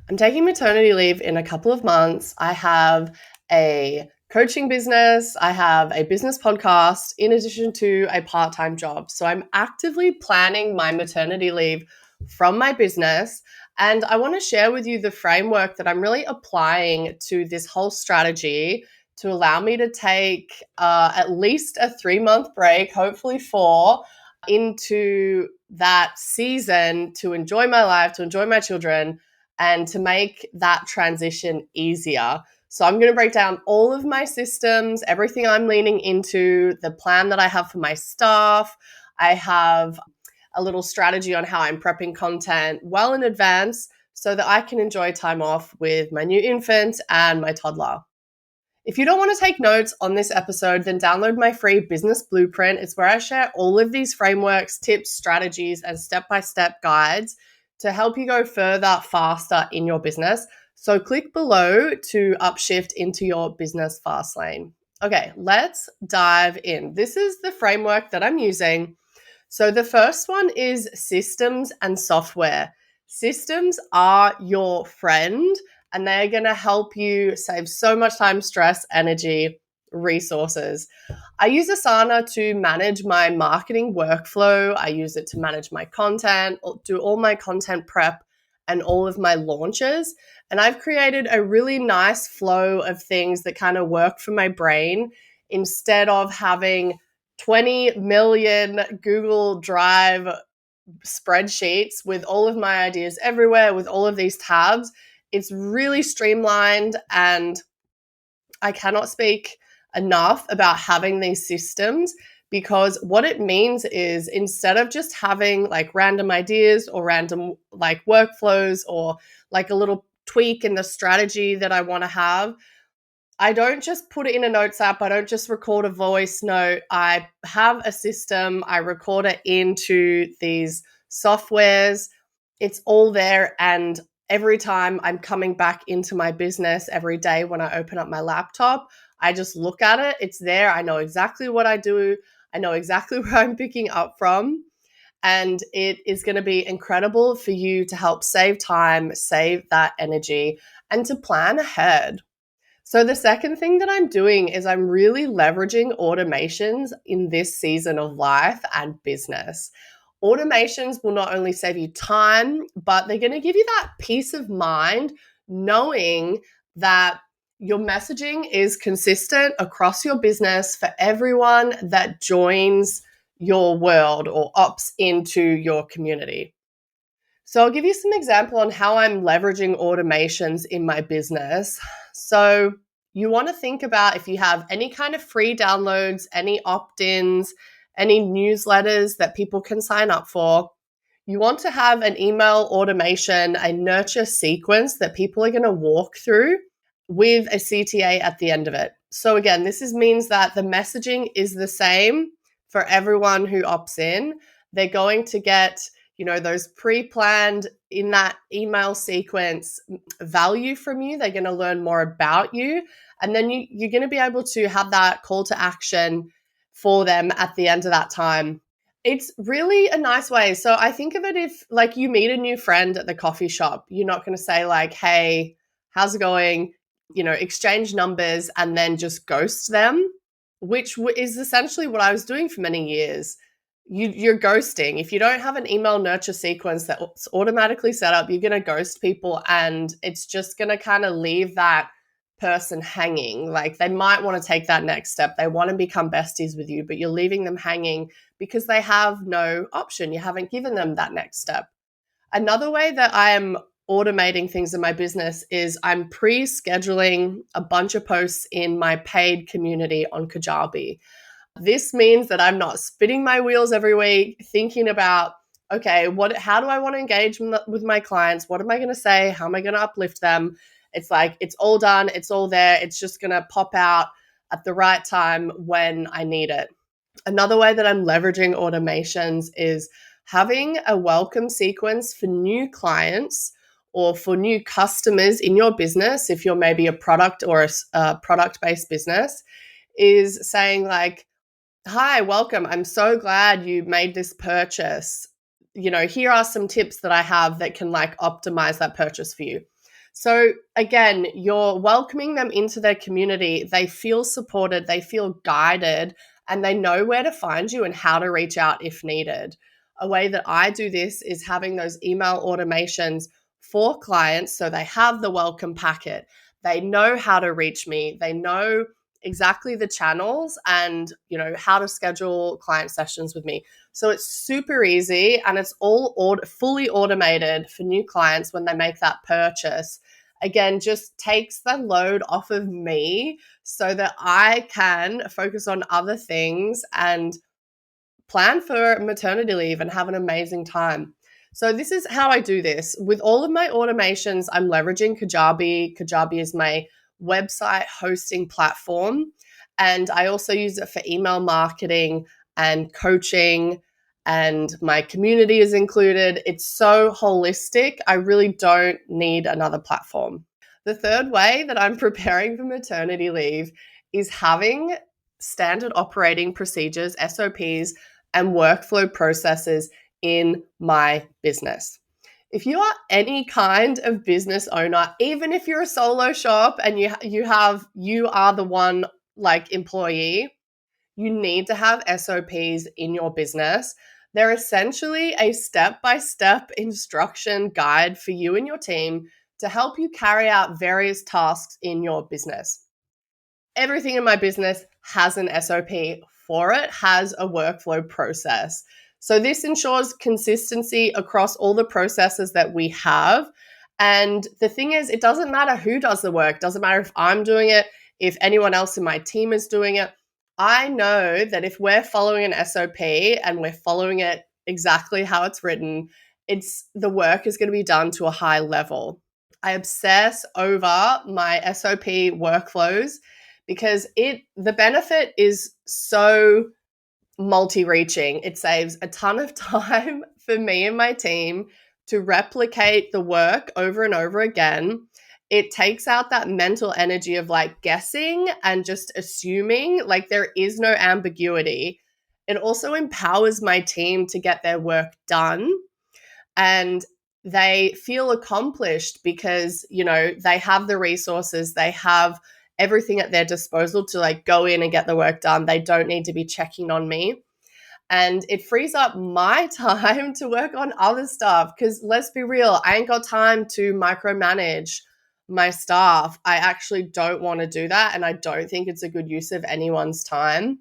I'm taking maternity leave in a couple of months. I have a coaching business, I have a business podcast in addition to a part-time job. So I'm actively planning my maternity leave from my business. And I want to share with you the framework that I'm really applying to this whole strategy to allow me to take at least a 3-month break, hopefully 4, into that season to enjoy my life, to enjoy my children, and to make that transition easier. So I'm going to break down all of my systems, everything I'm leaning into, the plan that I have for my staff. I have a little strategy on how I'm prepping content well in advance so that I can enjoy time off with my new infant and my toddler. If you don't want to take notes on this episode, then download my free business blueprint. It's where I share all of these frameworks, tips, strategies, and step-by-step guides to help you go further, faster in your business. So click below to upshift into your business fast lane. Okay, let's dive in. This is the framework that I'm using. So the first one is systems and software. Systems are your friend, and they're going to help you save so much time, stress, energy, resources. I use Asana to manage my marketing workflow. I use it to manage my content, do all my content prep and all of my launches. And I've created a really nice flow of things that kind of work for my brain instead of having 20 million Google Drive spreadsheets with all of my ideas everywhere, with all of these tabs. It's really streamlined, and I cannot speak enough about having these systems, because what it means is instead of just having like random ideas or random like workflows or like a little tweak in the strategy that I want to have, I don't just put it in a notes app. I don't just record a voice note. I have a system. I record it into these softwares. It's all there. And every time I'm coming back into my business every day when I open up my laptop, I just look at it. It's there. I know exactly what I do. I know exactly where I'm picking up from. And it is going to be incredible for you to help save time, save that energy, and to plan ahead. So the second thing that I'm doing is I'm really leveraging automations in this season of life and business. Automations will not only save you time, but they're going to give you that peace of mind knowing that your messaging is consistent across your business for everyone that joins your world or opts into your community. So I'll give you some example on how I'm leveraging automations in my business. So you want to think about if you have any kind of free downloads, any opt-ins, any newsletters that people can sign up for. You want to have an email automation, a nurture sequence that people are going to walk through with a CTA at the end of it. So again, this means that the messaging is the same for everyone who opts in. They're going to get those pre-planned in that email sequence value from you. They're going to learn more about you. And then you're going to be able to have that call to action for them at the end of that time. It's really a nice way. So I think of it if like you meet a new friend at the coffee shop, you're not going to say like, hey, how's it going? Exchange numbers and then just ghost them, which is essentially what I was doing for many years. You're ghosting. If you don't have an email nurture sequence that's automatically set up, you're going to ghost people, and it's just going to kind of leave that person hanging. Like they might want to take that next step. They want to become besties with you, but you're leaving them hanging because they have no option. You haven't given them that next step. Another way that I am automating things in my business is I'm pre-scheduling a bunch of posts in my paid community on Kajabi. This means that I'm not spinning my wheels every week thinking about, okay, how do I want to engage with my clients? What am I going to say? How am I going to uplift them? It's like, it's all done. It's all there. It's just going to pop out at the right time when I need it. Another way that I'm leveraging automations is having a welcome sequence for new clients or for new customers in your business. If you're maybe a product or a product-based business, is saying like, hi, welcome. I'm so glad you made this purchase. Here are some tips that I have that can like optimize that purchase for you. So again, you're welcoming them into their community. They feel supported, they feel guided, and they know where to find you and how to reach out if needed. A way that I do this is having those email automations for clients so they have the welcome packet. They know how to reach me. They know exactly the channels and, how to schedule client sessions with me. So it's super easy and it's all fully automated for new clients when they make that purchase. Again, just takes the load off of me so that I can focus on other things and plan for maternity leave and have an amazing time. So this is how I do this. With all of my automations, I'm leveraging Kajabi. Kajabi is my website hosting platform. And I also use it for email marketing and coaching, and my community is included. It's so holistic. I really don't need another platform. The third way that I'm preparing for maternity leave is having standard operating procedures, SOPs, and workflow processes in my business. If you are any kind of business owner, even if you're a solo shop and you are the one like employee, you need to have SOPs in your business. They're essentially a step-by-step instruction guide for you and your team to help you carry out various tasks in your business. Everything in my business has an SOP for it, has a workflow process. So this ensures consistency across all the processes that we have. And the thing is, it doesn't matter who does the work. It doesn't matter if I'm doing it, if anyone else in my team is doing it. I know that if we're following an SOP and we're following it exactly how it's written, the work is going to be done to a high level. I obsess over my SOP workflows because the benefit is so multi-reaching. It saves a ton of time for me and my team to replicate the work over and over again. It takes out that mental energy of like guessing and just assuming, like there is no ambiguity. It also empowers my team to get their work done, and they feel accomplished because, they have the resources, they have everything at their disposal to like go in and get the work done. They don't need to be checking on me. And it frees up my time to work on other stuff because let's be real, I ain't got time to micromanage my staff. I actually don't want to do that. And I don't think it's a good use of anyone's time.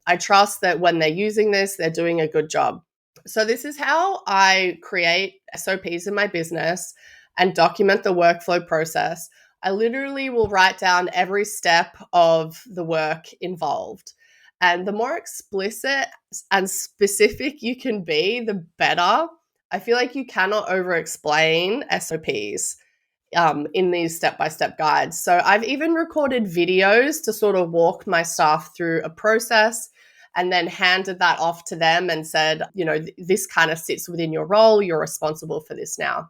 I trust that when they're using this, they're doing a good job. So this is how I create SOPs in my business and document the workflow process. I literally will write down every step of the work involved. And the more explicit and specific you can be, the better. I feel like you cannot over-explain SOPs in these step-by-step guides. So I've even recorded videos to sort of walk my staff through a process and then handed that off to them and said, this kind of sits within your role. You're responsible for this now.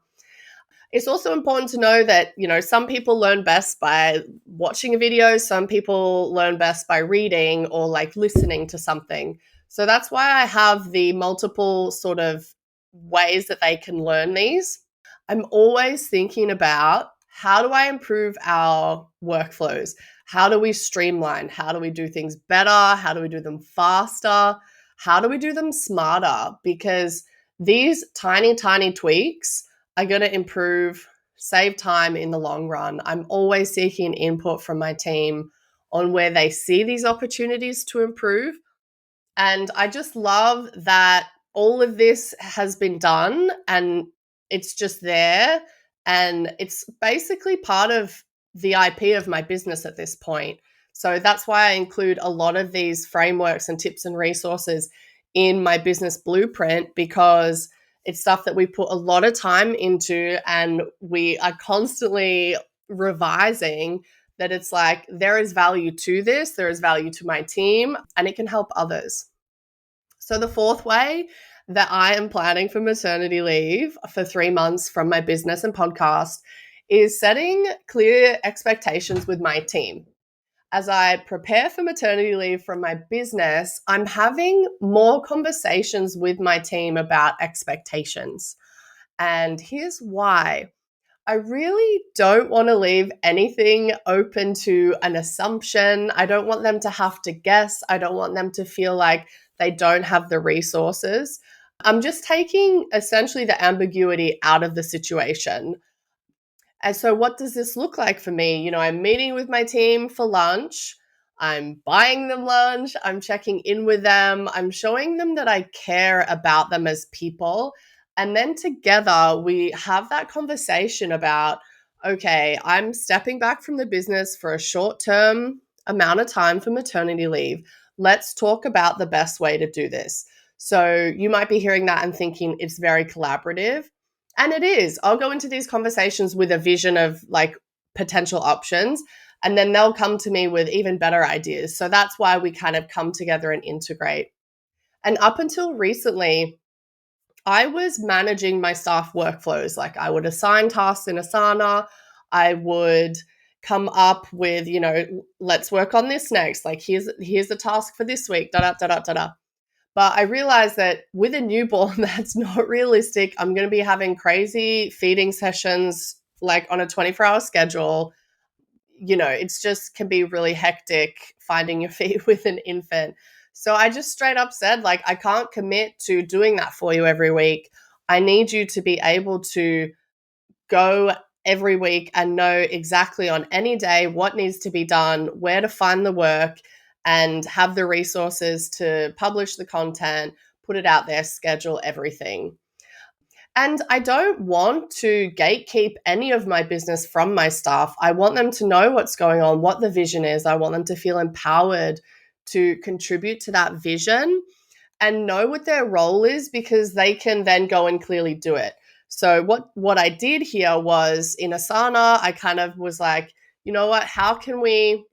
It's also important to know that, some people learn best by watching a video. Some people learn best by reading or like listening to something. So that's why I have the multiple sort of ways that they can learn these. I'm always thinking about how do I improve our workflows? How do we streamline? How do we do things better? How do we do them faster? How do we do them smarter? Because these tiny, tiny tweaks are going to save time in the long run. I'm always seeking input from my team on where they see these opportunities to improve. And I just love that all of this has been done and it's just there. And it's basically part of the IP of my business at this point. So that's why I include a lot of these frameworks and tips and resources in my business blueprint, because it's stuff that we put a lot of time into and we are constantly revising, that it's like there is value to this, there is value to my team, and it can help others. So the fourth way that I am planning for maternity leave for 3 months from my business and podcast is setting clear expectations with my team. As I prepare for maternity leave from my business, I'm having more conversations with my team about expectations. And here's why. I really don't want to leave anything open to an assumption. I don't want them to have to guess. I don't want them to feel like they don't have the resources. I'm just taking essentially the ambiguity out of the situation. And so, what does this look like for me? I'm meeting with my team for lunch. I'm buying them lunch. I'm checking in with them. I'm showing them that I care about them as people. And then together, we have that conversation about, okay, I'm stepping back from the business for a short term amount of time for maternity leave. Let's talk about the best way to do this. So, you might be hearing that and thinking it's very collaborative. And it is. I'll go into these conversations with a vision of like potential options, and then they'll come to me with even better ideas. So that's why we kind of come together and integrate. And up until recently, I was managing my staff workflows. Like I would assign tasks in Asana. I would come up with, let's work on this next. Like here's the task for this week. Da da da da da da. But I realized that with a newborn, that's not realistic. I'm going to be having crazy feeding sessions like on a 24-hour schedule. It's just can be really hectic finding your feet with an infant. So I just straight up said, like, I can't commit to doing that for you every week. I need you to be able to go every week and know exactly on any day what needs to be done, where to find the work, and have the resources to publish the content, put it out there, schedule everything. And I don't want to gatekeep any of my business from my staff. I want them to know what's going on, what the vision is. I want them to feel empowered to contribute to that vision and know what their role is, because they can then go and clearly do it. So what I did here was in Asana, I kind of was like, you know what, how can we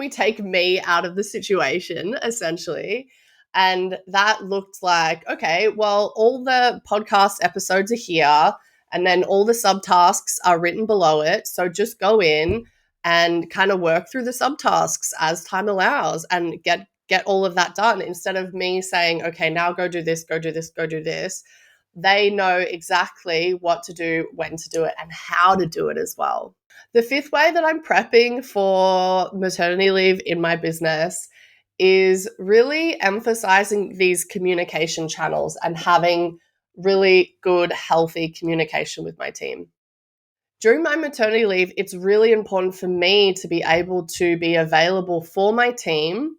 take me out of the situation essentially? And that looked like, okay, well, all the podcast episodes are here and then all the subtasks are written below it. So just go in and kind of work through the subtasks as time allows and get all of that done, instead of me saying, okay, now go do this, go do this, go do this. They know exactly what to do, when to do it, and how to do it as well. The fifth way that I'm prepping for maternity leave in my business is really emphasizing these communication channels and having really good, healthy communication with my team. During my maternity leave, it's really important for me to be able to be available for my team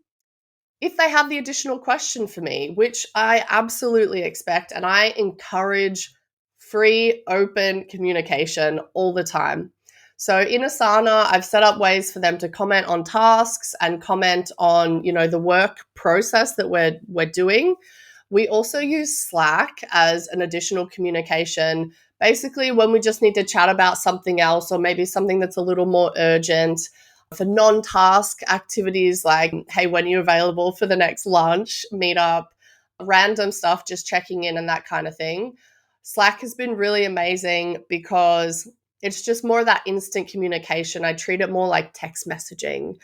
if they have the additional question for me, which I absolutely expect. And I encourage free, open communication all the time. So in Asana, I've set up ways for them to comment on tasks and comment on, the work process that we're doing. We also use Slack as an additional communication, basically when we just need to chat about something else or maybe something that's a little more urgent. For non-task activities like, hey, when are you available for the next lunch meetup, random stuff, just checking in and that kind of thing. Slack has been really amazing because it's just more of that instant communication. I treat it more like text messaging,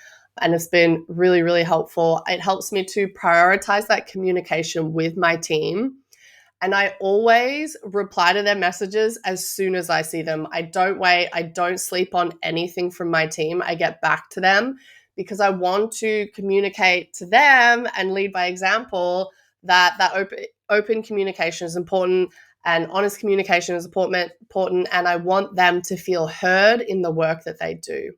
and it's been really, really helpful. It helps me to prioritize that communication with my team. And I always reply to their messages as soon as I see them. I don't wait. I don't sleep on anything from my team. I get back to them because I want to communicate to them and lead by example that open communication is important and honest communication is important. And I want them to feel heard in the work that they do.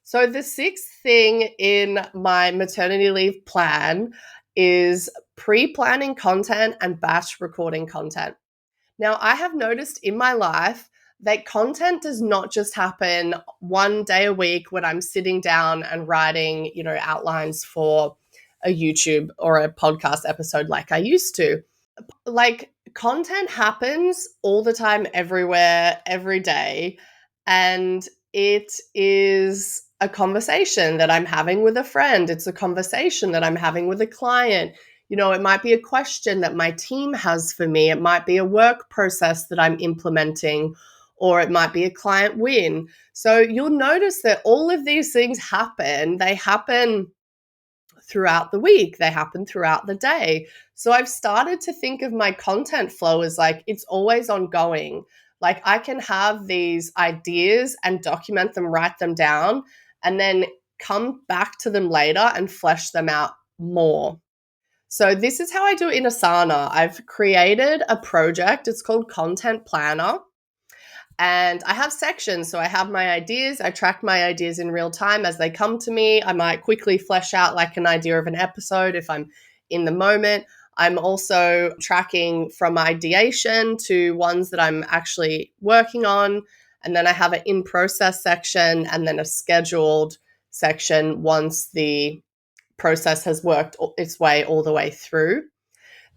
So the sixth thing in my maternity leave plan is pre-planning content and batch recording content. Now, I have noticed in my life that content does not just happen one day a week when I'm sitting down and writing, outlines for a YouTube or a podcast episode like I used to. Like, content happens all the time, everywhere, every day. And it is a conversation that I'm having with a friend. It's a conversation that I'm having with a client. It might be a question that my team has for me. It might be a work process that I'm implementing, or it might be a client win. So you'll notice that all of these things happen. They happen throughout the week. They happen throughout the day. So I've started to think of my content flow as like it's always ongoing. Like I can have these ideas and document them, write them down, and then come back to them later and flesh them out more. So this is how I do it in Asana. I've created a project. It's called Content Planner. And I have sections. So I have my ideas. I track my ideas in real time as they come to me. I might quickly flesh out like an idea of an episode if I'm in the moment. I'm also tracking from ideation to ones that I'm actually working on. And then I have an in process section and then a scheduled section once the process has worked its way all the way through.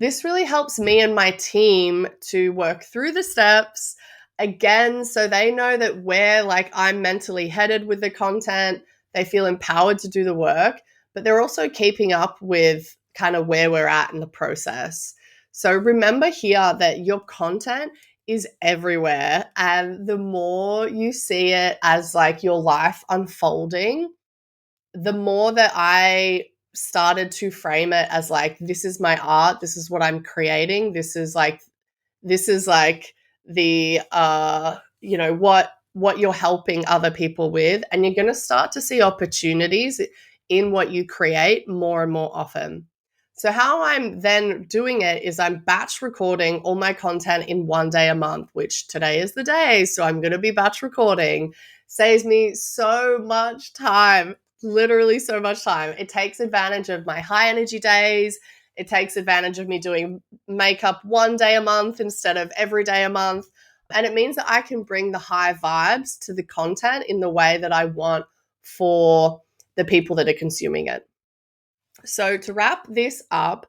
This really helps me and my team to work through the steps again, so they know that where like I'm mentally headed with the content, they feel empowered to do the work, but they're also keeping up with kind of where we're at in the process. So remember here that your content is everywhere, and the more you see it as like your life unfolding, the more that I started to frame it as like, this is my art, this is what I'm creating, this is like the what you're helping other people with, and you're going to start to see opportunities in what you create more and more often. So how I'm then doing it is I'm batch recording all my content in one day a month, which today is the day, so I'm going to be batch recording. Saves me so much time, literally so much time. It takes advantage of my high energy days. It takes advantage of me doing makeup one day a month instead of every day a month. And it means that I can bring the high vibes to the content in the way that I want for the people that are consuming it. So to wrap this up,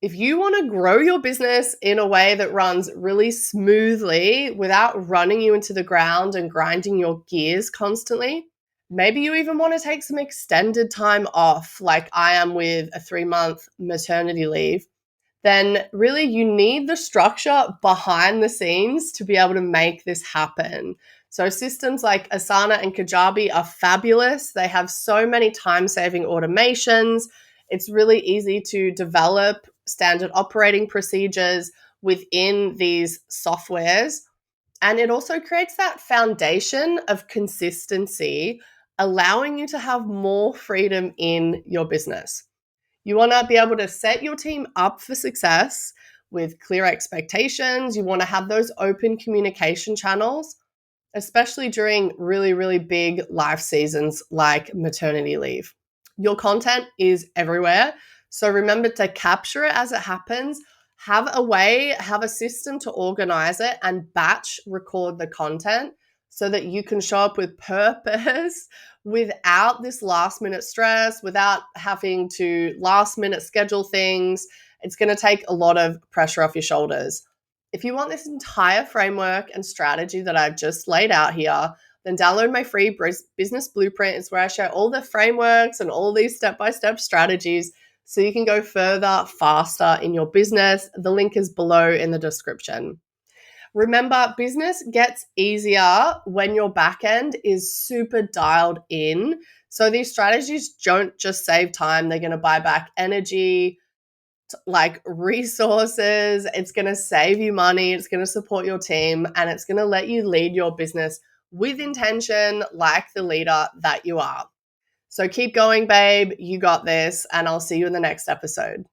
if you want to grow your business in a way that runs really smoothly without running you into the ground and grinding your gears constantly, maybe you even want to take some extended time off, like I am with a 3-month maternity leave, then really you need the structure behind the scenes to be able to make this happen. So systems like Asana and Kajabi are fabulous. They have so many time-saving automations. It's really easy to develop standard operating procedures within these softwares. And it also creates that foundation of consistency, allowing you to have more freedom in your business. You want to be able to set your team up for success with clear expectations. You want to have those open communication channels, especially during really, really big life seasons like maternity leave. Your content is everywhere. So remember to capture it as it happens. Have a system to organize it and batch record the content so that you can show up with purpose without this last minute stress, without having to last minute schedule things. It's going to take a lot of pressure off your shoulders. If you want this entire framework and strategy that I've just laid out here, then download my free business blueprint. It's where I share all the frameworks and all these step-by-step strategies so you can go further, faster in your business. The link is below in the description. Remember, business gets easier when your back end is super dialed in. So these strategies don't just save time, they're going to buy back energy, like resources. It's going to save you money. It's going to support your team, and it's going to let you lead your business with intention, like the leader that you are. So keep going, babe. You got this, and I'll see you in the next episode.